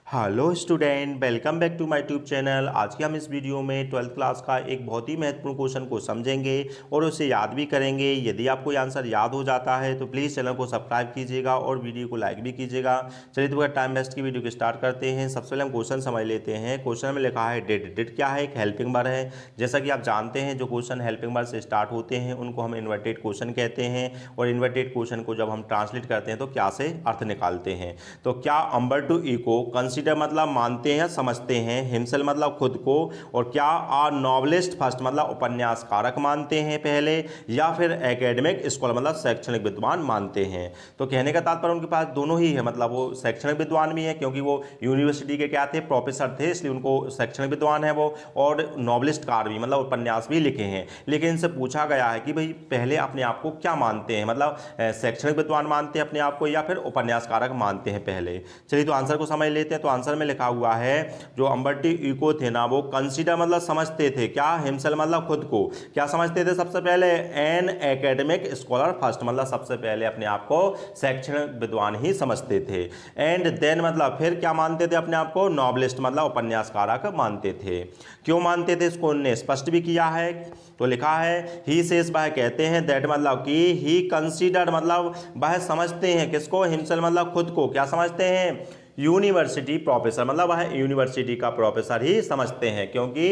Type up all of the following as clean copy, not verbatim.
Hello student, welcome back to my tube channel. आज के हम इस वीडियो में 12th क्लास का एक बहुत ही महत्वपूर्ण क्वेश्चन को समझेंगे और उसे याद भी करेंगे। यदि आपको ये आंसर याद हो जाता है तो प्लीज़ चैनल को सब्सक्राइब कीजिएगा और वीडियो को लाइक भी कीजिएगा। चलिए तो टाइम वेस्ट की वीडियो को स्टार्ट करते हैं। सबसे पहले हम क्वेश्चन समझ लेते हैं। क्वेश्चन में लिखा है डिड। डिड क्या है? एक हेल्पिंग वर्ब है। जैसा कि आप जानते हैं जो क्वेश्चन हेल्पिंग वर्ब से स्टार्ट होते हैं उनको हम इन्वर्टेड क्वेश्चन कहते हैं और इन्वर्टेड क्वेश्चन को जब हम ट्रांसलेट करते हैं तो क्या से अर्थ निकालते हैं। तो क्या अंबर टू इको कंसिडर मतलब मानते हैं समझते हैं, हिमसेल्फ मतलब खुद को, और क्या आ नॉवलिस्ट फर्स्ट मतलब उपन्यासकारक मानते हैं पहले, या फिर एकेडमिक स्कॉलर मतलब शैक्षणिक विद्वान मानते हैं। तो कहने का तात्पर्य उनके पास दोनों ही है, मतलब वो शैक्षणिक विद्वान भी है क्योंकि वो यूनिवर्सिटी के क्या थे, प्रोफेसर थे, इसलिए उनको शैक्षणिक विद्वान है वो, और नॉवलिस्टकार भी मतलब उपन्यास भी लिखे हैं। लेकिन इनसे पूछा गया है कि भाई पहले अपने आप को क्या मानते हैं, मतलब शैक्षणिक विद्वान मानते हैं अपने आप को या फिर उपन्यासकारक मानते हैं पहले। चलिए तो आंसर को समझ लेते हैं। तो आंसर में लिखा हुआ है जो अंबर्टो इको थे ना वो कंसीडर मतलब समझते थे, क्या हिमसेल्फ मतलब खुद को क्या समझते थे सबसे पहले, एन एकेडमिक स्कॉलर फर्स्ट मतलब सबसे पहले अपने आप को शैक्षणिक विद्वान ही समझते थे। एंड देन मतलब फिर क्या मानते थे अपने आप को, नॉवलिस्ट मतलब उपन्यासकारक मानते थे। क्यों मानते थे इसको उन्होंने स्पष्ट भी किया है। तो लिखा है ही सेज, वह कहते हैं, दैट मतलब कि ही कंसीडर मतलब वह समझते हैं किसको, हिमसेल्फ मतलब खुद को क्या समझते हैं, यूनिवर्सिटी प्रोफेसर मतलब वह यूनिवर्सिटी का प्रोफेसर ही समझते हैं क्योंकि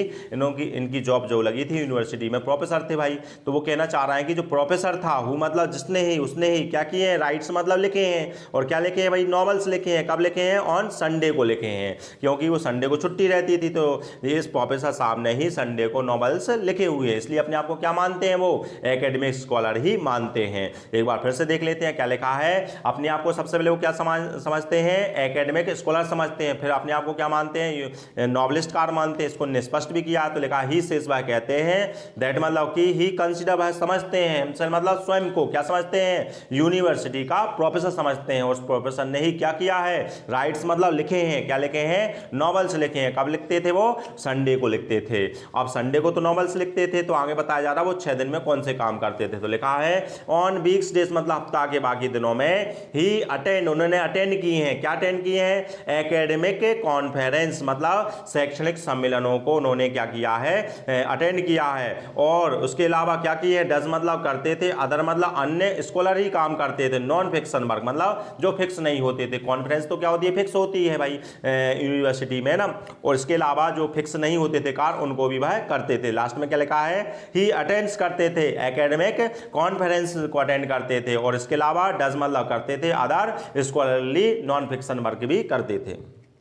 इनकी जॉब जो लगी थी यूनिवर्सिटी में, प्रोफेसर थे भाई। तो वो कहना चाह रहे हैं कि जो प्रोफेसर था वो मतलब जिसने ही उसने ही क्या किए हैं, राइट्स मतलब लिखे हैं। और क्या लिखे हैं भाई, नॉवेल्स लिखे हैं। कब लिखे हैं? ऑन संडे को लिखे हैं क्योंकि वो संडे को छुट्टी रहती थी। तो इस प्रोफेसर साहब ने ही संडे को नॉवेल्स लिखे हुए हैं, इसलिए अपने आप को क्या मानते हैं, वो एकेडमिक स्कॉलर ही मानते हैं। एक बार फिर से देख लेते हैं क्या लिखा है। अपने आप को सबसे पहले वो क्या समझते हैं, एकेडमिक स्कॉलर समझते हैं। फिर अपने आप को क्या मानते हैं, नॉवलिस्टकार मानते हैं। इसको स्पष्ट भी किया तो लिखा ही सेज, वह कहते हैं, दैट मतलब कि ही कंसीडर वह समझते हैं, मतलब स्वयं को क्या समझते हैं, यूनिवर्सिटी का प्रोफेसर समझते हैं। और उस प्रोफेसर ने ही क्या किया है, राइट्स मतलब लिखे हैं। क्या लिखे हैं? नॉवेल्स लिखे हैं। कब लिखते थे वो? संडे को लिखते थे। अब संडे को तो नॉवेल्स लिखते थे, तो आगे बताया जा रहा है वो 6 दिन में कौन से काम करते थे। तो लिखा है ऑन वीक्स डेज मतलब हफ्ता के बाकी दिनों में ही अटेंड, उन्होंने अटेंड किए हैं। क्या अटेंड किए हैं? एकेडमिक कॉन्फ्रेंस मतलब शैक्षणिक सम्मेलनों को उन्होंने क्या किया है, अटेंड किया है। और उसके अलावा क्या किए, डज मतलब करते थे, अदर मतलब अन्य स्कॉलर ही काम करते थे, नॉन फिक्शन वर्क मतलब जो फिक्स नहीं होते थे। कॉन्फ्रेंस तो क्या होती है, फिक्स होती है भाई यूनिवर्सिटी में ना। और इसके अलावा जो फिक्स नहीं होते थे कार, उनको भी वह करते थे। लास्ट में क्या लिखा है, ही अटेंड्स करते थे, एकेडमिक कॉन्फ्रेंस को अटेंड करते थे। और इसके अलावा डज मतलब करते थे, other scholarly non fiction work भी करते थे।